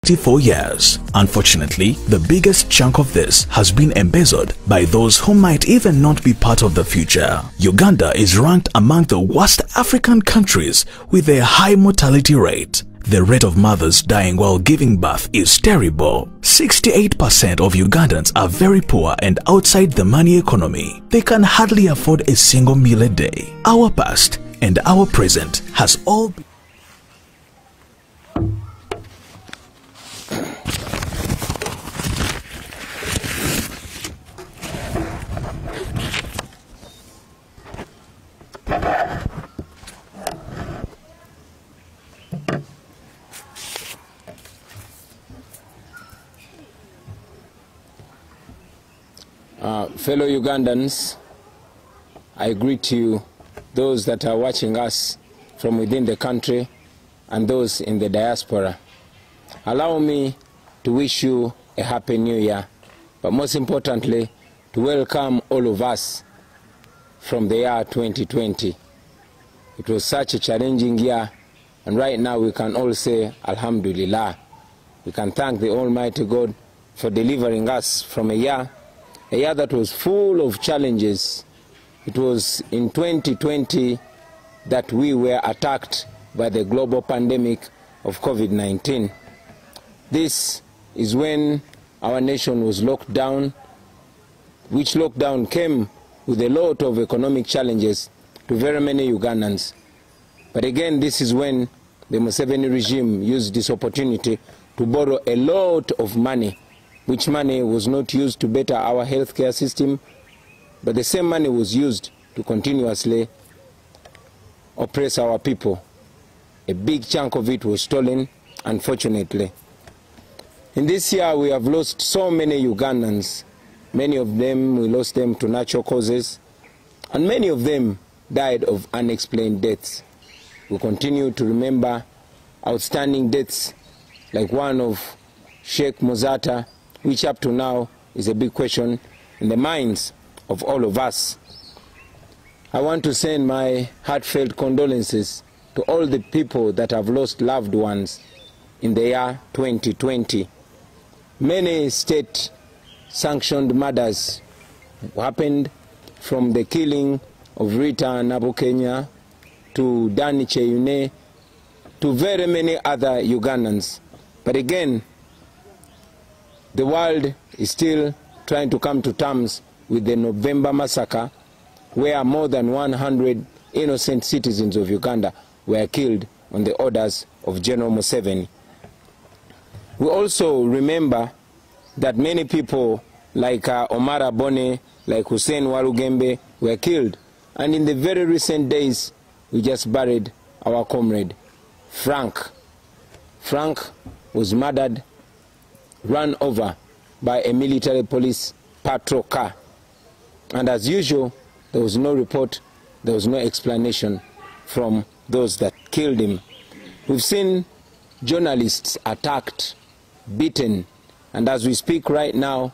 4 years. Unfortunately, the biggest chunk of this has been embezzled by those who might even not be part of the future. Uganda is ranked among the worst African countries with a high mortality rate. The rate of mothers dying while giving birth is terrible. 68% of Ugandans are very poor and outside the money economy. They can hardly afford a single meal a day. Our past and our present has all been fellow Ugandans, I greet you, those that are watching us from within the country and those in the diaspora. Allow me to wish you a happy new year, but most importantly, to welcome all of us from the year 2020. It was such a challenging year, and right now we can all say Alhamdulillah. We can thank the Almighty God for delivering us from a year that was full of challenges. It was in 2020 that we were attacked by the global pandemic of COVID-19. This is when our nation was locked down, which lockdown came with a lot of economic challenges to very many Ugandans. But again, this is when the Museveni regime used this opportunity to borrow a lot of money, which money was not used to better our healthcare system, but the same money was used to continuously oppress our people. A big chunk of it was stolen, unfortunately. In this year, we have lost so many Ugandans. Many of them, we lost them to natural causes, and many of them died of unexplained deaths. We continue to remember outstanding deaths like one of Sheikh Mozata, which up to now is a big question in the minds of all of us. I want to send my heartfelt condolences to all the people that have lost loved ones in the year 2020. Many state-sanctioned murders happened, from the killing of Rita Nabokenya to Dani Cheyune to very many other Ugandans. But again, the world is still trying to come to terms with the November massacre, where more than 100 innocent citizens of Uganda were killed on the orders of General Museveni. We also remember that many people like Omar Bone, like Hussein Walugembe were killed. And in the very recent days, we just buried our comrade, Frank. Frank was murdered, run over by a military police patrol car. And as usual, there was no report, there was no explanation from those that killed him. We've seen journalists attacked, beaten, and as we speak right now,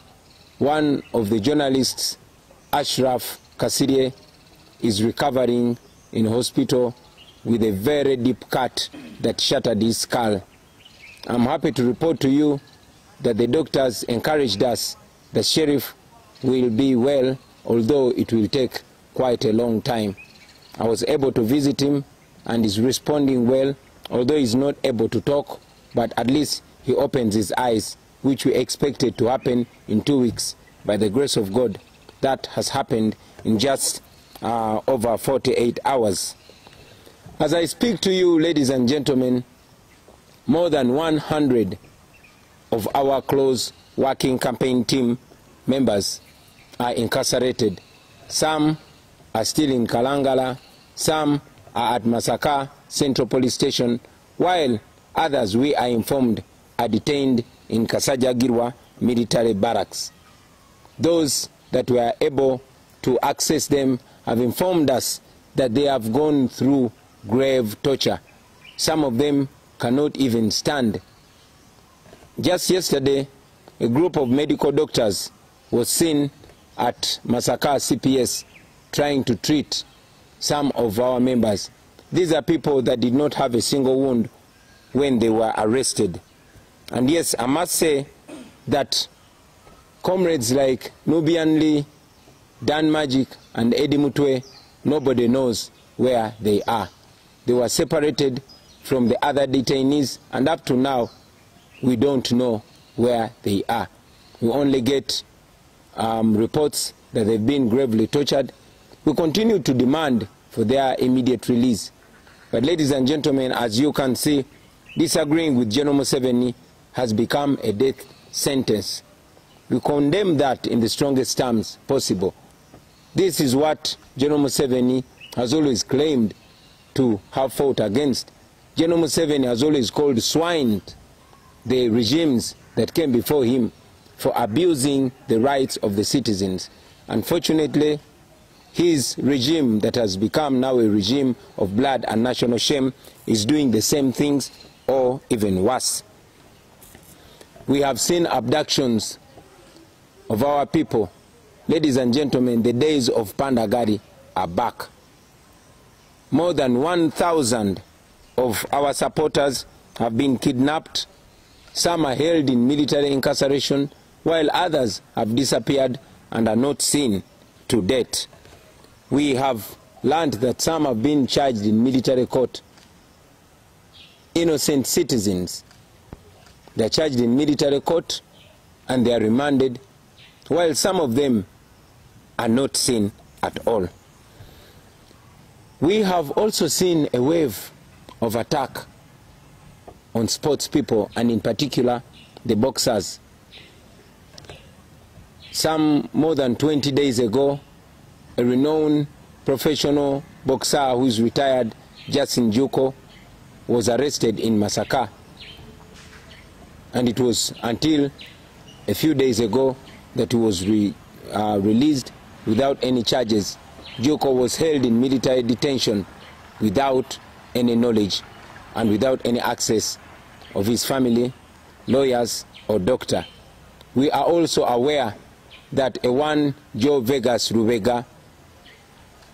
one of the journalists, Ashraf Kasirye, is recovering in hospital with a very deep cut that shattered his skull. I'm happy to report to you that the doctors encouraged us that Sheriff will be well, although it will take quite a long time. I was able to visit him and he's responding well, although he's not able to talk, but at least he opens his eyes, which we expected to happen in 2 weeks. By the grace of God, that has happened in just over 48 hours. As I speak to you, ladies and gentlemen, more than 100 of our close working campaign team members are incarcerated. Some are still in Kalangala, some are at Masaka Central Police Station, while others, we are informed, are detained in Kasajagirwa Military Barracks. Those that were able to access them have informed us that they have gone through grave torture. Some of them cannot even stand. Just yesterday, a group of medical doctors was seen at Masaka CPS trying to treat some of our members. These are people that did not have a single wound when they were arrested. And yes, I must say that comrades like Nubian Lee, Dan Magic, and Eddie Mutwe, nobody knows where they are. They were separated from the other detainees, and up to now, we don't know where they are. We only get reports that they've been gravely tortured. We continue to demand for their immediate release. But ladies and gentlemen, as you can see, disagreeing with General Museveni has become a death sentence. We condemn that in the strongest terms possible. This is what General Museveni has always claimed to have fought against. General Museveni has always called swine the regimes that came before him for abusing the rights of the citizens. Unfortunately, his regime that has become now a regime of blood and national shame is doing the same things or even worse. We have seen abductions of our people. Ladies and gentlemen, the days of Pandagari are back. More than 1,000 of our supporters have been kidnapped. Some are held in military incarceration, while others have disappeared and are not seen to date. We have learned that some have been charged in military court. Innocent citizens. They are charged in military court and they are remanded, while some of them are not seen at all. We have also seen a wave of attack on sports people, and in particular the boxers. Some more than 20 days ago, a renowned professional boxer who is retired, Justin Juko, was arrested in Masaka. And it was until a few days ago that he was released without any charges. Juko was held in military detention without any knowledge and without any access of his family, lawyers, or doctor. We are also aware that a one Joe Vegas Rubega,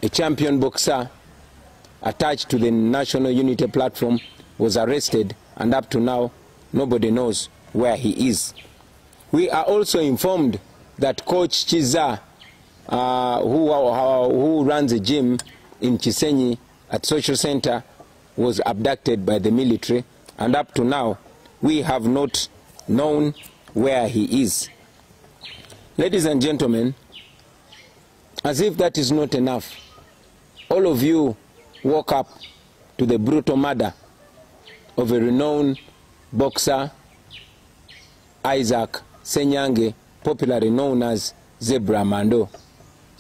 a champion boxer attached to the National Unity Platform, was arrested, and up to now nobody knows where he is. We are also informed that Coach Chiza, who runs a gym in Chisenyi at Social Center, was abducted by the military, and up to now we have not known where he is. Ladies and gentlemen, as if that is not enough, all of you woke up to the brutal murder of a renowned boxer, Isaac Senyange, popularly known as Zebra Mando.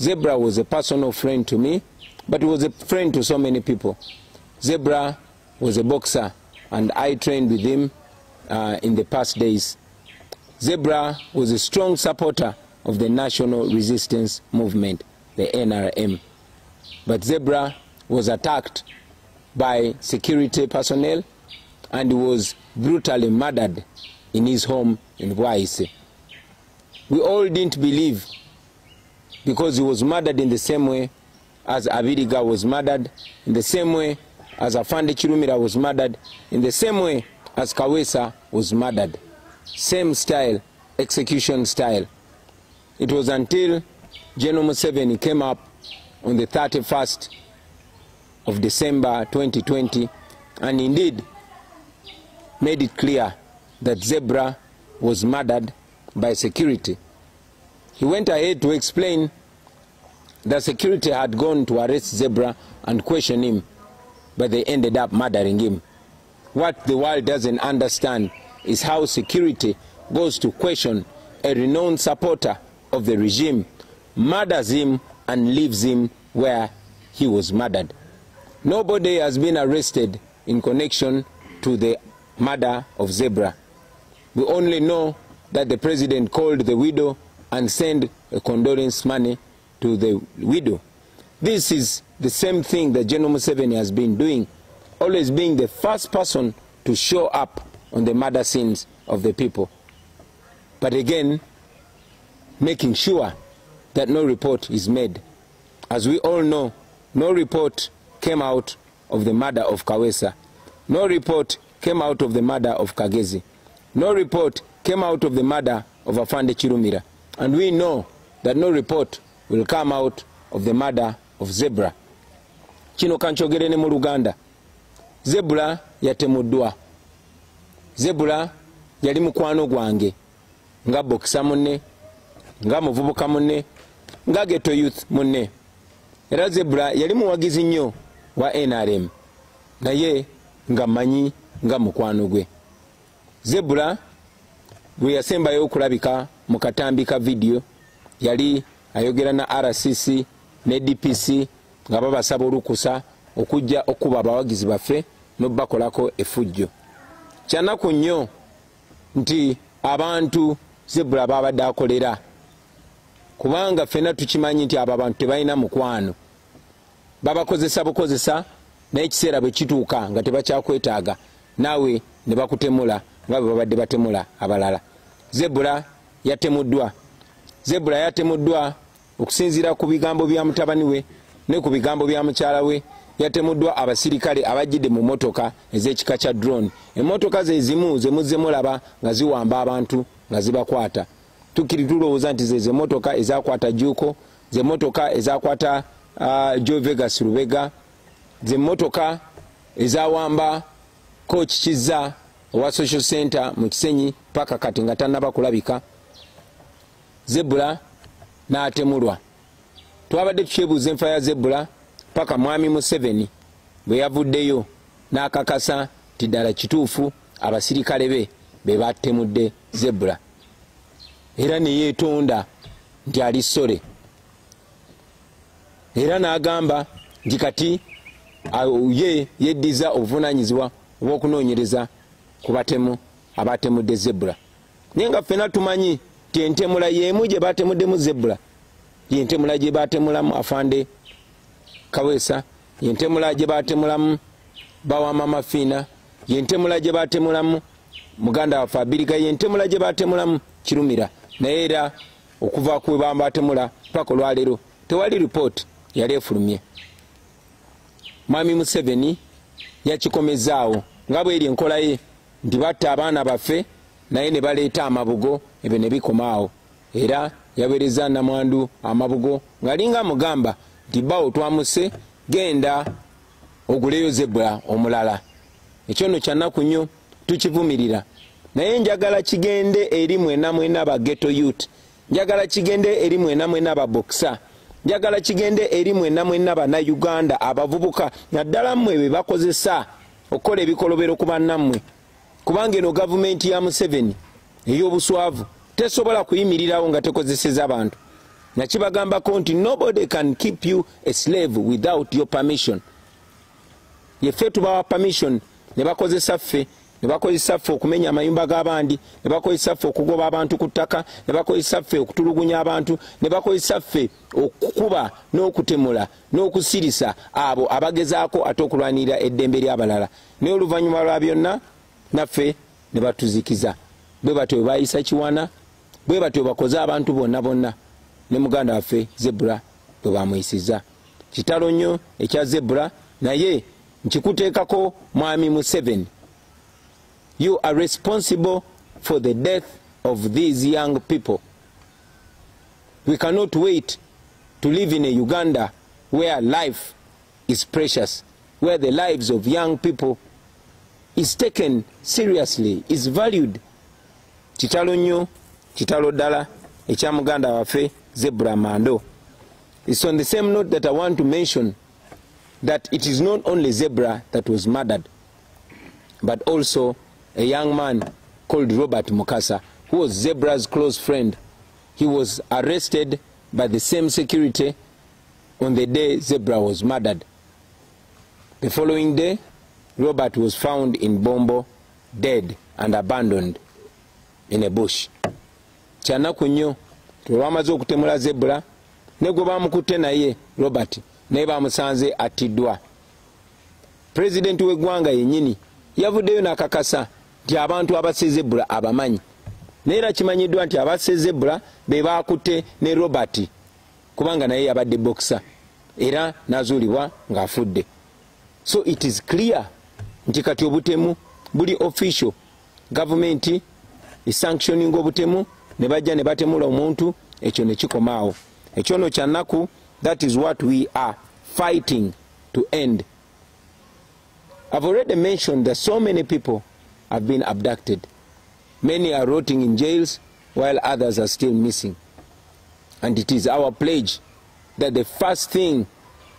Zebra was a personal friend to me, but he was a friend to so many people. Zebra was a boxer, and I trained with him in the past days. Zebra was a strong supporter of the National Resistance Movement, the NRM. But Zebra was attacked by security personnel and was brutally murdered in his home in Waise. We all didn't believe, because he was murdered in the same way as Abiriga was murdered, in the same way as Afande Chirumira was murdered, in the same way as Kawesa was murdered. Same style, execution style. It was until General Museveni came up on the 31st of December 2020 and indeed made it clear that Zebra was murdered by security. He went ahead to explain that security had gone to arrest Zebra and question him, but they ended up murdering him. What the world doesn't understand is how security goes to question a renowned supporter of the regime, murders him and leaves him where he was murdered. Nobody has been arrested in connection to the murder of Zebra. We only know that the president called the widow and sent a condolence money to the widow. This is the same thing that General Museveni has been doing, always being the first person to show up on the murder scenes of the people. But again, making sure that no report is made. As we all know, no report came out of the murder of Kawesa. No report came out of the murder of Kagezi. no report came out of the murder of Afande Chirumira. And we know that no report will come out of the murder of Zebra. Kino kanchogere ne mu Uganda. Zebra yatemuddwa. Zebra yali mukwano gwange nga bokisa munne, nga muvubuka munne, nga ghetto youth munne. Era Zebra yali muwagizi nnyo wa NRM, naye nga manyi nga mukwano gwe. Zebra bwe yasembayo okulabika mu katambi ka video yali ayogera na RCC ne DPC nga babasaba olukusa okujja okuba abawagizi baffe n'obakolako effujjo. Kyanaku nnyo nti abantu Zebra babadde akolera, kubanga ffenna tukimanyi nti abo abantu tebalina mukwano. Babakozesa bukozesa naye ekiseera bwe kituuka nga tebakyakwetaaga naawe ne bakutemula nga bwe babadde batemula abalala. Zebra yatemuddwa. Zebra yatemuddwa okusinziira ku bigambo bya mutabani we ne ku bigambo bya mukyala we. Yatemuddwa abasirikale abajjidde mu motoka ez'ekika kya drone. Emmotoka ze zimu ze muzze mulaba nga ziwamba abantu nga zibakwata. Tukiri tulowooza nti ze motoka ezakwata Juko, ze motoka ezakwata Joe Vegas Rubega, ze motoka ezawamba Coach Kiza owa Social Center mu Kisenyi paka kati nga tannaba kulabika. Zebra n'atemulwa. Twabadde tukyebuuza enfa ya Zebra paka mwami Museveni bwe yavuddeyo n'akakasa nti ddala kituufu abasirikale be batemudde Zebra. Era ne yeetonda nti ali ssole. Era n'agamba nti kati ye yeddiza obuvunaanyizibwa obw'okunoonyereza ku batemu abatemudde Zebra. Naye nga ffenna tumanyi nti entemula y'emu gye batemuddemu Zebra yentemula gye batemulamu Afande Kaweesa, yentemula gye batemulamu Bawama Mafiina, yentemula gye batemulamu muganda waffe Abiriga, yentemula gye batemulamu Kirumira. Naye era okuva ku batemula paka olwaleero tewali report yali efulumye. Mwami Museveni yakikomezaawo nga bw'eri enkola ye nti batta abaana baffe naye ne baleeta amabugo ebyo ne bikomaawo. Era yaweereza namwandu amabugo ng'alinga mugamba nti bawo twamuse genda oguleyo Zebra omulala. Ekyo nno kyannaku nnyo tukivumirira. Naye njagala kigende eri mwena ba ghetto youth, njagala kigende eri mwena ba boxer, njagala kigende eri mwena ba na Uganda abavubuka naddala mmwe be bakozesa okukola ebikolobero ku bannammwe. Kubanga eno gavumenti ya Museveni ey'obuswavu tesobola kuyimirirawo nga tekozeseza abantu. Nakibagambako nti nobody can keep you a slave without your permission. Yeffe tubawa permission ne bakozesa ffe, ne bakozesa ffe okumenya amayumba g'abandi, ne bakozesa ffe okugoba abantu ku ttaka, ne bakozesa ffe okutulugunya abantu, ne bakozesa ffe okukuba n'okutemula n'okusirisa abo abagezaako ate okulwanirira eddembe ly'abalala. Naye oluvannyuma lwa byonna naffe ne batuzikiza. Bwe batyo bwe bayisa Kiwana, bwe batyo bakoze abantu bonna ne muganda waffe Zebra bwe bamuyisiza. Kitalo nnyo ekya Zebra, naye nkikuteekako mwami Museveni. You are responsible for the death of these young people. We cannot wait to live in a Uganda where life is precious, where the lives of young people is taken seriously, is valued. Kitalo nnyo, kitalo ddala ekya muganda waffe Zebra Mando. It's on the same note that I want to mention that it is not only Zebra that was murdered, but also a young man called Robart Mukasa, who was Zebra's close friend. He was arrested by the same security on the day Zebra was murdered. The following day, Robart was found in Bombo, dead and abandoned in a bush. Kyanaku nnyo twamaze okutemula Zebra ne gwe bamukutte naye Robart naye bamusanze attiddwa. President w'eggwanga yennyini yavuddeyo n'akakasa nti abantu abasse Zebra abamanyi. Naye era kimanyiddwa nti abasse Zebra be baakutte ne Robart kubanga naye yabadde boxer era n'azuulibwa ng'afudde. So it is clear nti kati obutemu buli official, gavumenti sanctioning obutemu ne bajja ne batemula omuntu ekyo ne kikomaawo. Ekyono kya nnaku, that is what we are fighting to end. I've already mentioned that so many people have been abducted. Many are rotting in jails while others are still missing. And it is our pledge that the first thing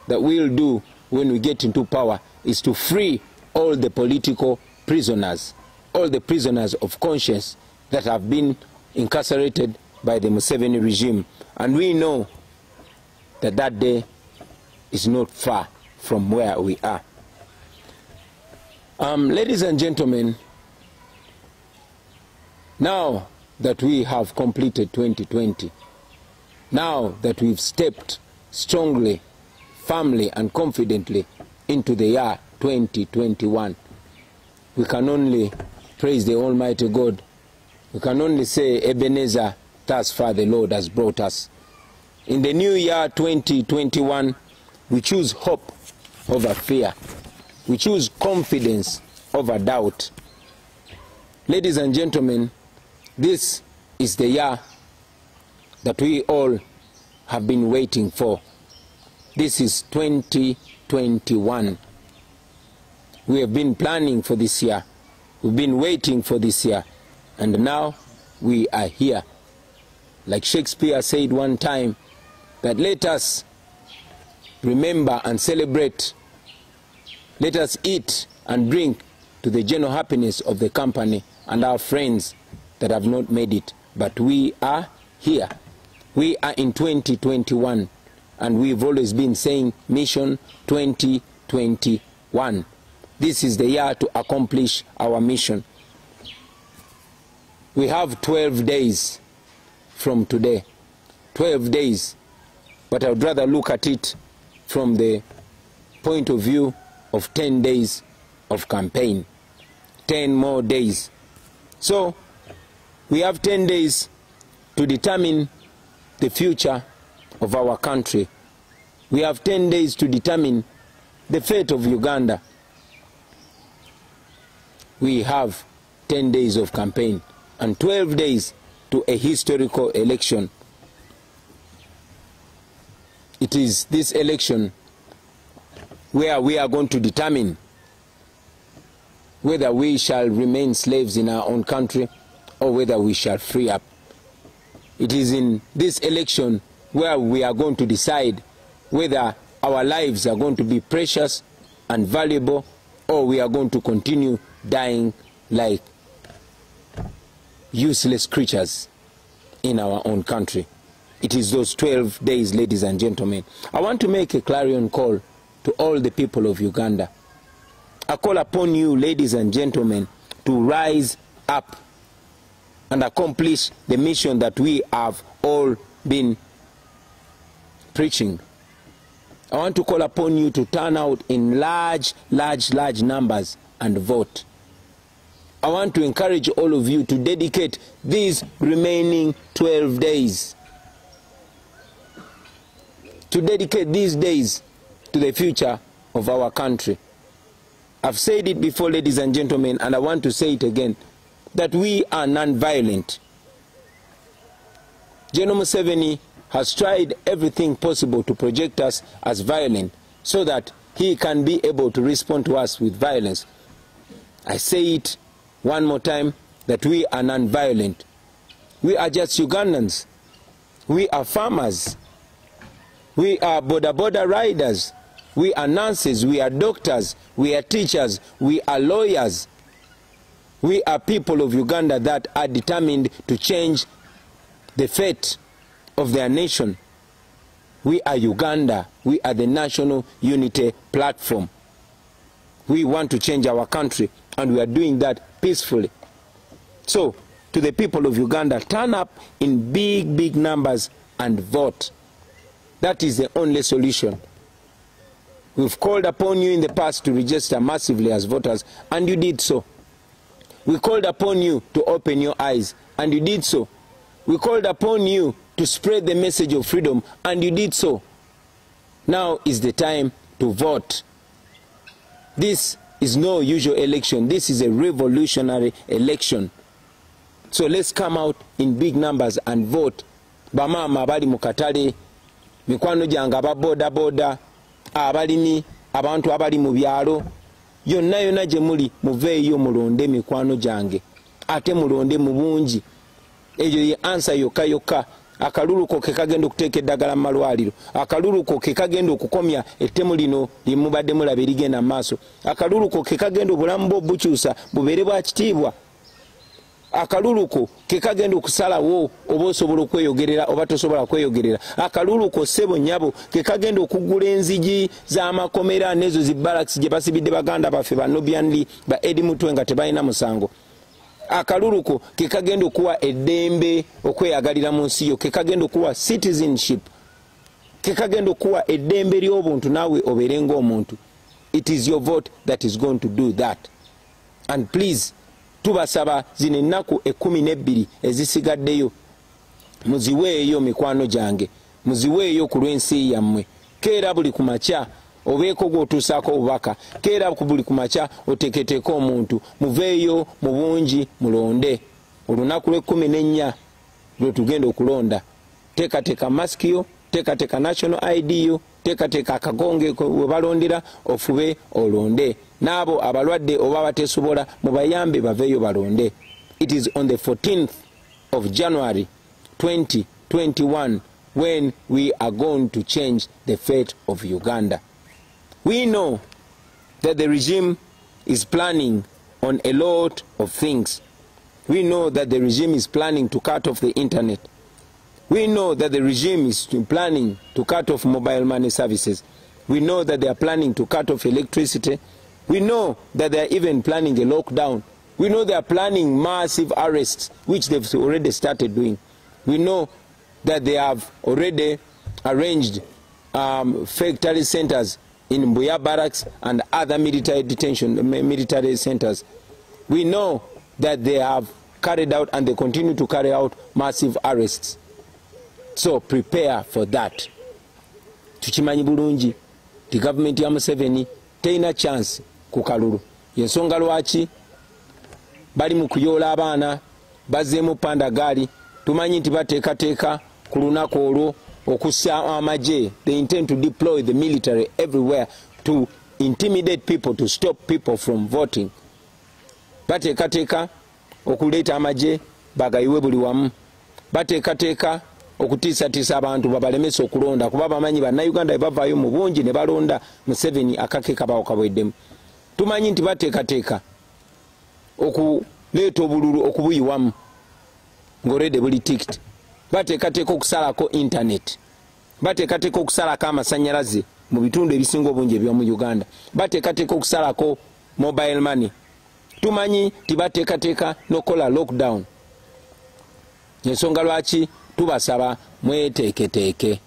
that we'll do when we get into power is to free all the political prisoners, all the prisoners of conscience that have been incarcerated by the Museveni regime. And we know that that day is not far from where we are. Ladies and gentlemen, now that we have completed 2020, now that we've stepped strongly, firmly and confidently into the year 2021, we can only praise the Almighty God. We can only say, Ebenezer, thus far the Lord has brought us. In the new year 2021, we choose hope over fear. We choose confidence over doubt. Ladies and gentlemen, this is the year that we all have been waiting for. This is 2021. We have been planning for this year. We've been waiting for this year. And now we are here. Like Shakespeare said one time, that let us remember and celebrate. Let us eat and drink to the general happiness of the company and our friends that have not made it. But we are here. We are in 2021. And we've always been saying Mission 2021. This is the year to accomplish our mission. We have 12 days from today. 12 days. But I would rather look at it from the point of view of 10 days of campaign. 10 more days. So, we have 10 days to determine the future of our country. We have 10 days to determine the fate of Uganda. We have 10 days of campaign and 12 days to a historical election. It is this election where we are going to determine whether we shall remain slaves in our own country or whether we shall free up. It is in this election where we are going to decide whether our lives are going to be precious and valuable or we are going to continue dying like useless creatures in our own country. It is those 12 days, ladies and gentlemen. I want to make a clarion call to all the people of Uganda. I call upon you, ladies and gentlemen, to rise up and accomplish the mission that we have all been preaching. I want to call upon you to turn out in large numbers and vote. I want to encourage all of you to dedicate these remaining 12 days. To dedicate these days to the future of our country. I've said it before, ladies and gentlemen, and I want to say it again, that we are non-violent. General Museveni has tried everything possible to project us as violent so that he can be able to respond to us with violence. I say it one more time, that we are non-violent. We are just Ugandans. We are farmers. We are border riders. We are nurses. We are doctors. We are teachers. We are lawyers. We are people of Uganda that are determined to change the fate of their nation. We are Uganda. We are the National Unity Platform. We want to change our country, and we are doing that peacefully. So, to the people of Uganda, turn up in big numbers and vote. That is the only solution. We've called upon you in the past to register massively as voters, and you did so. We called upon you to open your eyes, and you did so. We called upon you to spread the message of freedom, and you did so. Now is the time to vote. This is no usual election. This is a revolutionary election. So let's come out in big numbers and vote. Bamama abali mu katale, mikwano gyange aba boda boda, abalimi, abantu abali mu byalo, yonna yonna gye muli muveeyo mulonde mikwano gyange, ate mulonde mu bungi. Eyo ye answer yokka yokka. Akaluluko ke kagenda okuteeka eddagala mu malwaliro, akaluluko ke kagenda okukomya ettemu lino lye mubadde mulaba erigenda mu maaso, akaluluko ke kagenda obulamu bwo bukyusa bubeere bwa kitiibwa, akaluluko ke kagenda okusalawo oba osobola okweyogerera oba tosobola kweyogerera, akaluluko ssebo nnyabo ke kagenda okuggula enzigi z'amakomera n'ezo zi barracks gye basibidde baganda baffe ba Nobianli ba Edi Mutwe nga tebalina musango. Akaluluko ke kagenda okuwa eddembe okweyagalira mu nsi yo, ke kagenda okuwa citizenship, ke kagenda okuwa eddembe ly'obuntu naawe obeere ng'omuntu. It is your vote that is going to do that. And please, tubasaba zino ennaku 12 ezisigaddeyo muziweeyo mikwano gyange, muziweeyo ku lw'ensi yammwe. Keera buli ku makya obeeko gw'otuusaako obubaka, keera buli ku makya oteeketeeka omuntu, muveeyo mu bungi mulonde. Olunaku lw'14 lwe tugenda okulonda. Teekateeka masiki yo, teekateeka national ID yo, teekateeka akagonge we balondera, ofube olonde. N'abo abalwadde oba bateesobola mubayambe baveeyo balonde. It is on the 14th of January 2021 when we are going to change the fate of Uganda. We know that the regime is planning on a lot of things. We know that the regime is planning to cut off the internet. We know that the regime is planning to cut off mobile money services. We know that they are planning to cut off electricity. We know that they are even planning a lockdown. We know they are planning massive arrests, which they've already started doing. We know that they have already arranged fake terrorist centers in Mbuya barracks and other military centers. We know that they have carried out and they continue to carry out massive arrests. So prepare for that. Tukimanyi bulungi the government ya Museveni teina chance ku kalulu. Yensonga lwaki bali mu kuyoola abaana bazzeemu pandagaali. Tumanyi nti bateekateeka ku lunaku olwo okussa amagye. They intend to deploy the military everywhere to intimidate people, to stop people from voting. Bateekateeka okuleeta amagye bagayiwe buli wamu. Bateekateeka okutiisatiisa abantu babalemesa okulonda kuba bamanyi bannayuganda bavaayo mu bungi ne balonda Museveni akake kabawo kabweddemu. Tumanyi nti bateekateeka okuleeta obululu okubuyiwamu ng'olede buli tikiti. Bateekateeka okusalako internet. Bateekateeka okusalako amasannyalaze mu bitundu ebisinga obungi eby'omu Uganda. Bateekateeka okusalako mobile money. Tumanyi nti bateekateeka n'okola lockdown. Ensonga lwaki tubasaba mweteeketeeke.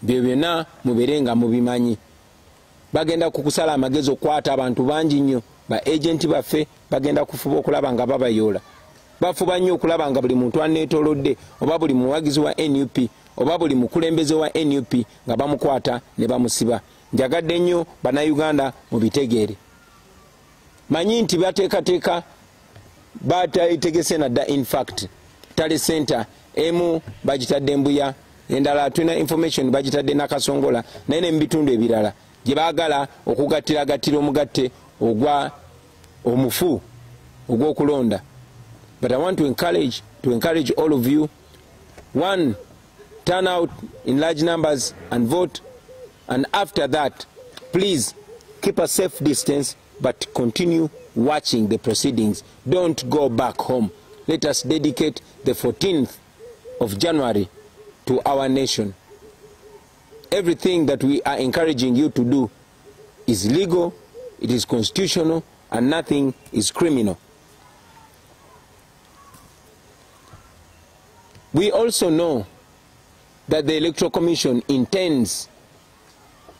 Byo byonna mubeere nga mubimanyi. Bagenda kukusala amagezi okukwata abantu bangi nnyo. Ba agenti baffe bagenda kufuba okulaba nga babayoola. Bafuba nnyo okulaba nga buli muntu aneetoolodde oba buli muwagizi wa NUP oba buli mukulembeze wa NUP nga bamukwata ne bamusiba. Njagadde nnyo bannayuganda mubitegeere. Manyi nti bateekateeka bateegese nadda in fact tale center emu bagitadde Mbuya, endala tulina information bagitadde Nakasongola naye ne mu bitundu ebirala gye baagala okugattiragatira omugatte ogwa omufu ogw'okulonda. But I want to encourage all of you, one, turn out in large numbers and vote, and after that please keep a safe distance but continue watching the proceedings. Don't go back home. Let us dedicate the 14th of January to our nation. Everything that we are encouraging you to do is legal, it is constitutional, and nothing is criminal. We also know that the Electoral Commission intends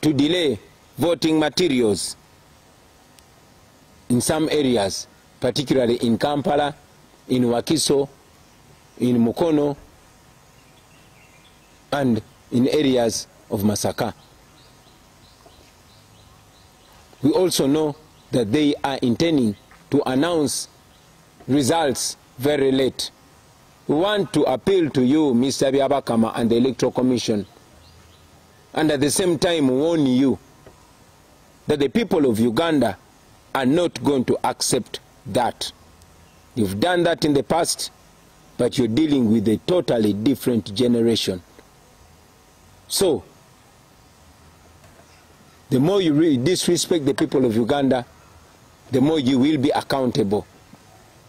to delay voting materials in some areas, particularly in Kampala, in Wakiso, in Mukono, and in areas of Masaka. We also know that they are intending to announce results very late. We want to appeal to you, Mr. Byabakama, and the Electoral Commission, and at the same time warn you that the people of Uganda are not going to accept that. You've done that in the past, but you're dealing with a totally different generation. So, the more you really disrespect the people of Uganda, the more you will be accountable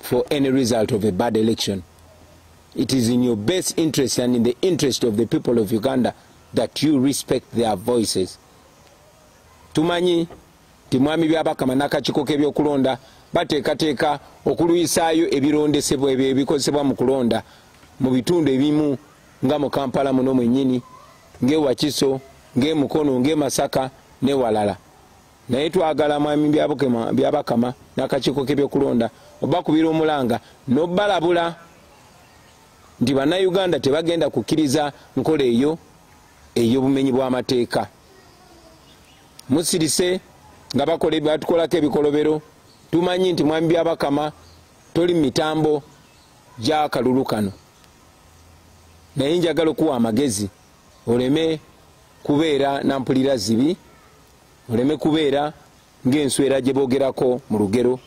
for any result of a bad election. It is in your best interest and in the interest of the people of Uganda that you respect their voices. Tumanyi timwami Byabakama n'akakiiko k'ebyokulonda bateekateeka okuluyisaayo ebirondesebwa ebyo ebikozesebwa mu kulonda mu bitundu ebimu nga mu Kampala muno mwennyini, ng'e Wakiso, ng'e Mukono, ng'e Masaka ne walala. Naye twagala mwami Byabakama n'akakiiko k'ebyokulonda obakubira omulanga n'obbalabula nti bannayuganda tebagenda kukkiriza nkola eyo ey'obumenyi bw'amateeka. Musirise nga batukolako ebikolobero. Tumanyi nti mwami Byabakama toli mitambo gya kalulu kano, naye njagala okuwa amagezi oleme kubeera nampulira zibi, oleme kubeera ng'enswera gye boogerako mu lugero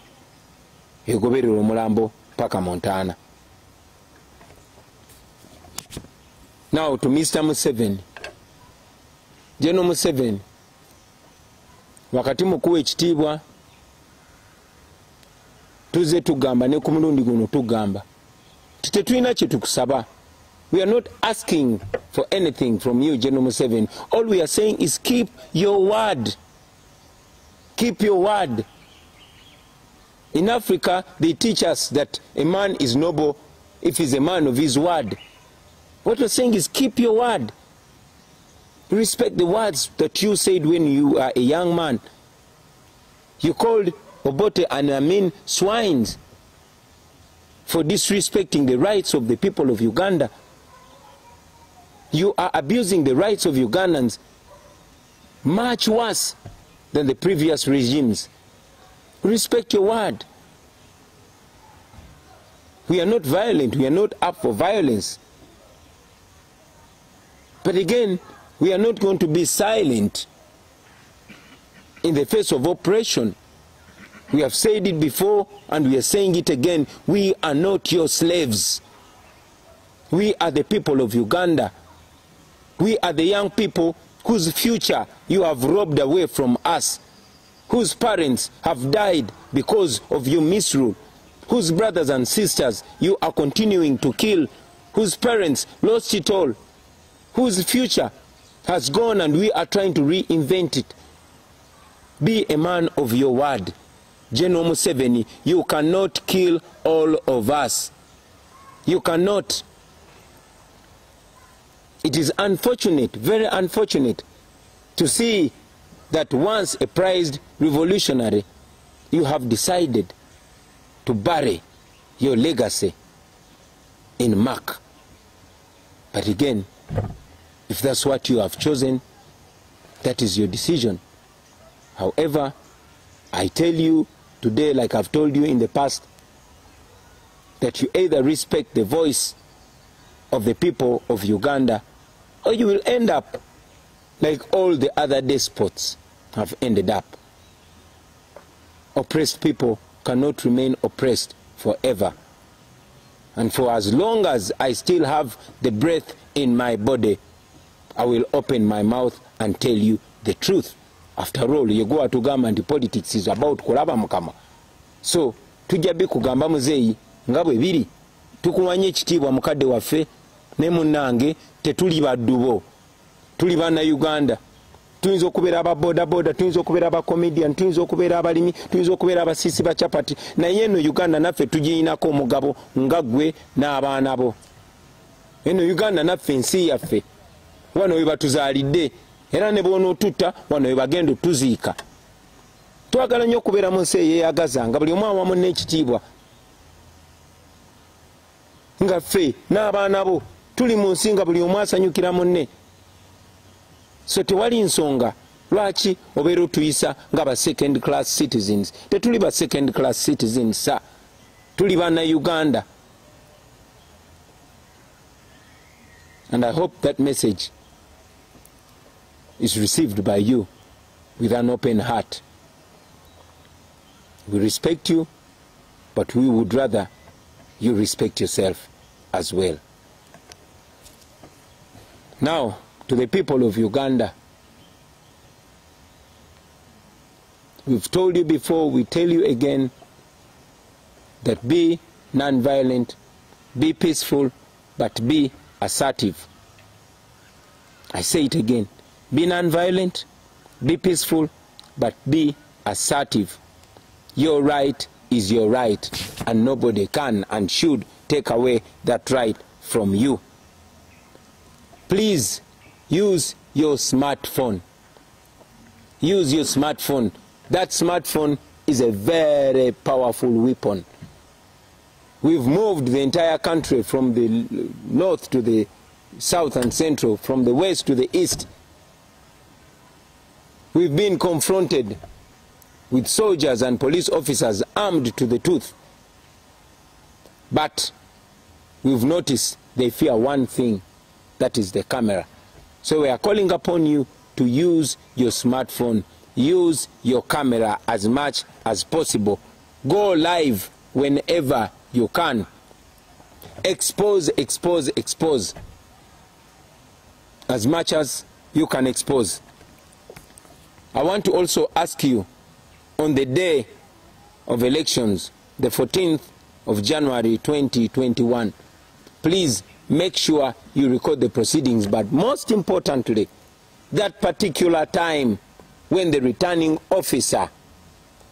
egoberera omulambo paka Montana. Now to Mr. Museveni. General Museveni, wakati mukuwa ekitiibwa tuze tugamba ne ku mulundi guno tugamba tetulina kye tukusaba. We are not asking for anything from you, General Museveni. All we are saying is keep your word. Keep your word. In Africa, they teach us that a man is noble if he's a man of his word. What we're saying is keep your word. Respect the words that you said when you are a young man. You called Obote and Amin swines for disrespecting the rights of the people of Uganda. You are abusing the rights of Ugandans much worse than the previous regimes. Respect your word. We are not violent. We are not up for violence. But again, we are not going to be silent in the face of oppression. We have said it before and we are saying it again. We are not your slaves. We are the people of Uganda. We are the young people whose future you have robbed away from us, whose parents have died because of your misrule, whose brothers and sisters you are continuing to kill, whose parents lost it all, whose future has gone and we are trying to reinvent it. Be a man of your word. General Museveni, you cannot kill all of us. You cannot. It is unfortunate, very unfortunate, to see that once a prized revolutionary, you have decided to bury your legacy in muck. But again, if that's what you have chosen, that is your decision. However, I tell you today, like I've told you in the past, that you either respect the voice of the people of Uganda, or you will end up like all the other despots have ended up. Oppressed people cannot remain oppressed forever. And for as long as I still have the breath in my body, I will open my mouth and tell you the truth. After all, you go to government, politics is about kulaba mukama. So, tujabi kugamba muzeyi, ngabwe biri, tukuwanye ekitiibwa mukadde waffe, ne munnange, tetuli baddubo. Tuli bana Uganda. Tuyinza okubeera aba boda boda, tuyinza okubeera aba comedian, tuyinza okubeera abalimi, tuyinza okubeera abasiisi ba chapati. Naye eno Uganda naffe tugiyinako omugabo nga ggwe n'abaana bo. Eno Uganda naffe ensi yaffe. Wano we batuzaalidde. Era ne bw'onootutta wano we bagenda otuziika. Twagala nnyo okubeera mu nsi eyeeyagaza nga buli omu awamu n'ekitiibwa. Nga ffe n'abaana bo tuli mu nsi nga buli omu asanyukira munne. So tewali nsonga lwaki obeera otuyisa nga ba second class citizens. Tetuli ba second class citizens sa. Tuli banna Uganda. And I hope that message is received by you with an open heart. We respect you, but we would rather you respect yourself as well. Now, to the people of Uganda, we've told you before, we tell you again, that be non-violent, be peaceful, but be assertive. I say it again, be non-violent, be peaceful, but be assertive. Your right is your right, and nobody can and should take away that right from you. Please use your smartphone. Use your smartphone. That smartphone is a very powerful weapon. We've moved the entire country from the north to the south and central, from the west to the east. We've been confronted with soldiers and police officers armed to the tooth. But we've noticed they fear one thing, that is the camera. So we are calling upon you to use your smartphone, use your camera as much as possible. Go live whenever you can. Expose, expose, expose. As much as you can expose. I want to also ask you, on the day of elections, the 14th of January 2021, please make sure you record the proceedings, but most importantly, that particular time when the returning officer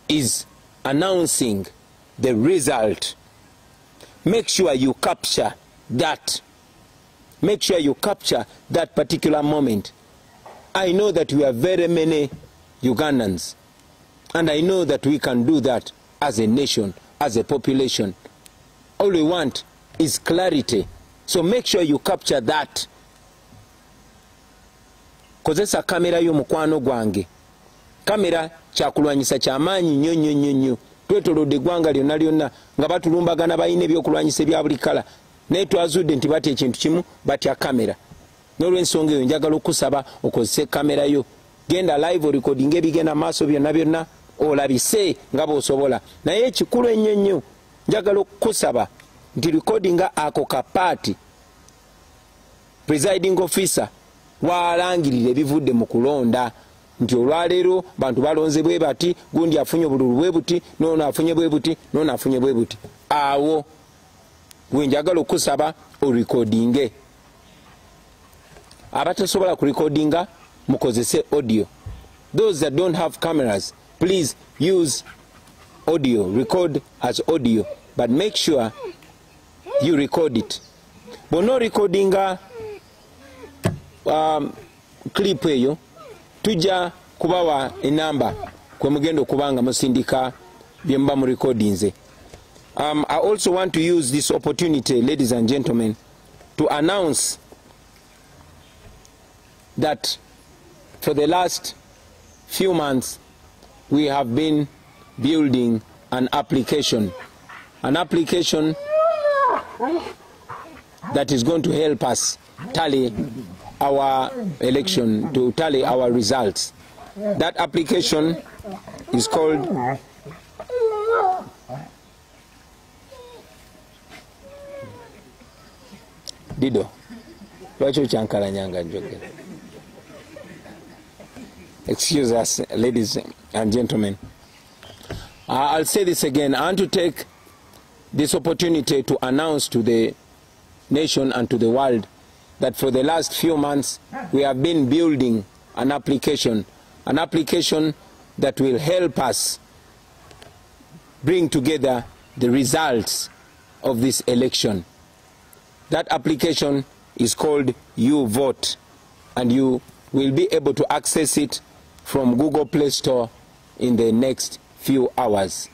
is announcing the result, make sure you capture that. Make sure you capture that particular moment. I know that we are very many Ugandans, and I know that we can do that as a nation, as a population. All we want is clarity. So make sure you capture that. Kozesa kamera yo mukwano gwange. Kamera kyakulwanyisa kyamaanyi nnyo nnyo nnyo nnyo. Twetolodde eggwanga lyonna lyonna nga batulumbagana balina ebyokulwanyisa ebya buli kala. Naye twazudde nti batya ekintu kimu, batya kamera. N'olw'ensonga eyo njagala okusaba okozese kamera yo. Genda live recording ebigenda maaso byonna byonna olabise nga bw'osobola. Naye ekikulu ennyo nnyo njagala okusaba nti recording ako kapaati presiding officer waalangirira ebivudde mu kulonda, nti olwaleero bantu balonze bwe bati, gundi afunye obululu bwe buti, n'ono afunye bwe buti, n'ono afunye bwe buti. Awo gwe njagala okusaba orecordinge. Abatasobola kurecordinga mukozese audio. Those that don't have cameras, please use audio, record as audio, but make sure you record it. Bono recordinga clip eyo, tujja kubawa enamba kwe mugenda okubanga musindika byemba mu recordinze. I also want to use this opportunity, ladies and gentlemen, to announce that for the last few months we have been building an application that is going to help us tally our election, to tally our results. That application is called Dido. Excuse us, ladies and gentlemen. I'll say this again. I want to take this opportunity to announce to the nation and to the world that for the last few months we have been building an application that will help us bring together the results of this election. That application is called You Vote, and you will be able to access it from Google Play Store in the next few hours.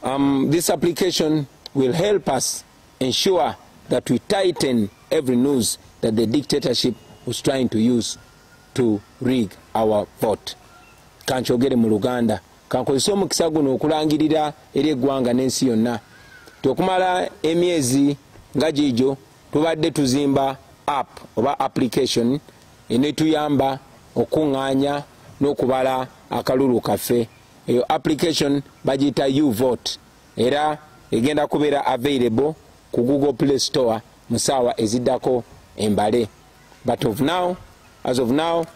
This application will help us ensure that we tighten every noose that the dictatorship was trying to use to rig our vote. Kanchogere mu Luganda, kankozesa omukisa guno okulangirira eri eggwanga n'ensi yonna. Tokumala emyezi nga gijo tubadde tuzimba app oba application enetuyamba okuŋŋaanya n'okubala akalulu kaffe. Eyo application bagiyita uvote era egenda kubeera available ku Google Play Store mu ssaawa eziddako embale. But as of now,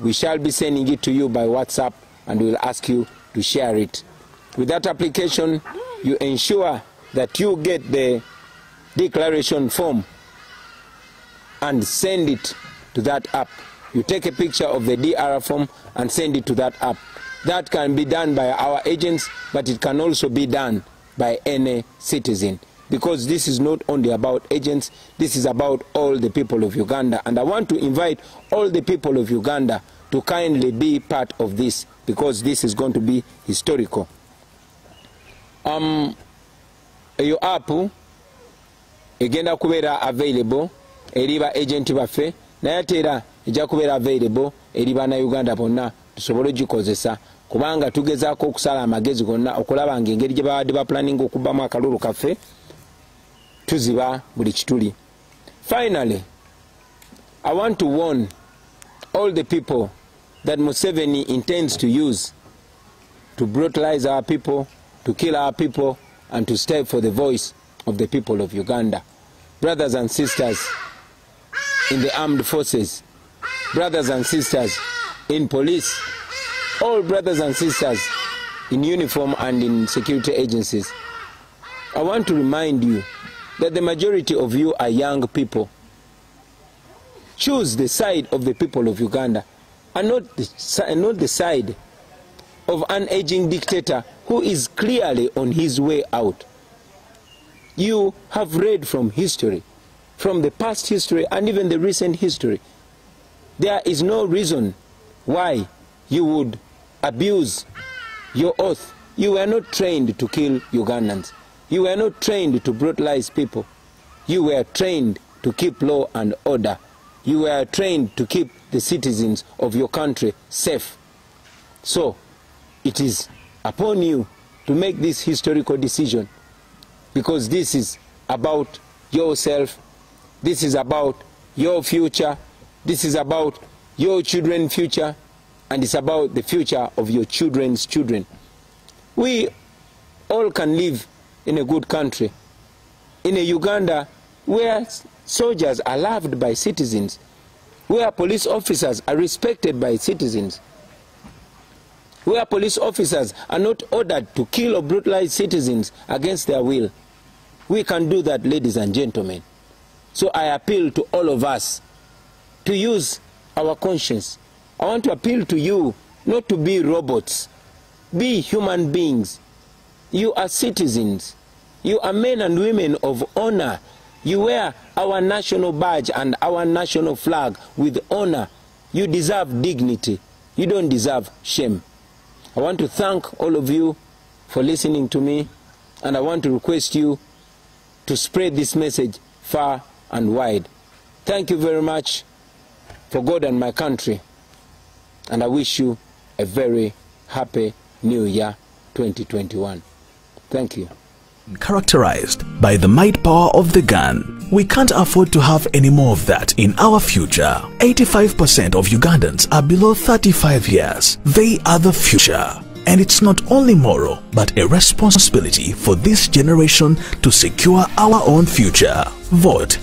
we shall be sending it to you by WhatsApp and we will ask you to share it. With that application, you ensure that you get the declaration form and send it to that app. You take a picture of the DR form and send it to that app. That can be done by our agents, but it can also be done by any citizen. Because this is not only about agents, this is about all the people of Uganda. And I want to invite all the people of Uganda to kindly be part of this, because this is going to be historical. Eyo app egenda kubeera available eri ba agent baffe, naye ate era ejja kubeera available eri bannayuganda bonna tusobole ogikozesa, kubanga tugezaako okusala amagezi gonna okulaba nga engeri gye babadde baplaninga okubbamu akalulu kaffe tuziba buli kituli. Finally, I want to warn all the people that Museveni intends to use to brutalize our people, to kill our people, and to step for the voice of the people of Uganda. Brothers and sisters in the armed forces, brothers and sisters in police, all brothers and sisters in uniform and in security agencies, I want to remind you that the majority of you are young people. Choose the side of the people of Uganda and not the side of an aging dictator who is clearly on his way out. You have read from history, from the past history and even the recent history. There is no reason why you would abuse your oath. You were not trained to kill Ugandans. You were not trained to brutalize people. You were trained to keep law and order. You were trained to keep the citizens of your country safe. So, it is upon you to make this historical decision, because this is about yourself, this is about your future, this is about your children's future, and it's about the future of your children's children. We all can live in a good country, in a Uganda where soldiers are loved by citizens, where police officers are respected by citizens, where police officers are not ordered to kill or brutalize citizens against their will. We can do that, ladies and gentlemen. So I appeal to all of us to use our conscience. I want to appeal to you not to be robots. Be human beings. You are citizens. You are men and women of honor. You wear our national badge and our national flag with honor. You deserve dignity. You don't deserve shame. I want to thank all of you for listening to me, and I want to request you to spread this message far and wide. Thank you very much for God and my country, and I wish you a very happy New Year 2021. Thank you. Characterized by the might power of the gun, we can't afford to have any more of that in our future. 85% of Ugandans are below 35 years. They are the future. And it's not only moral, but a responsibility for this generation to secure our own future. Vote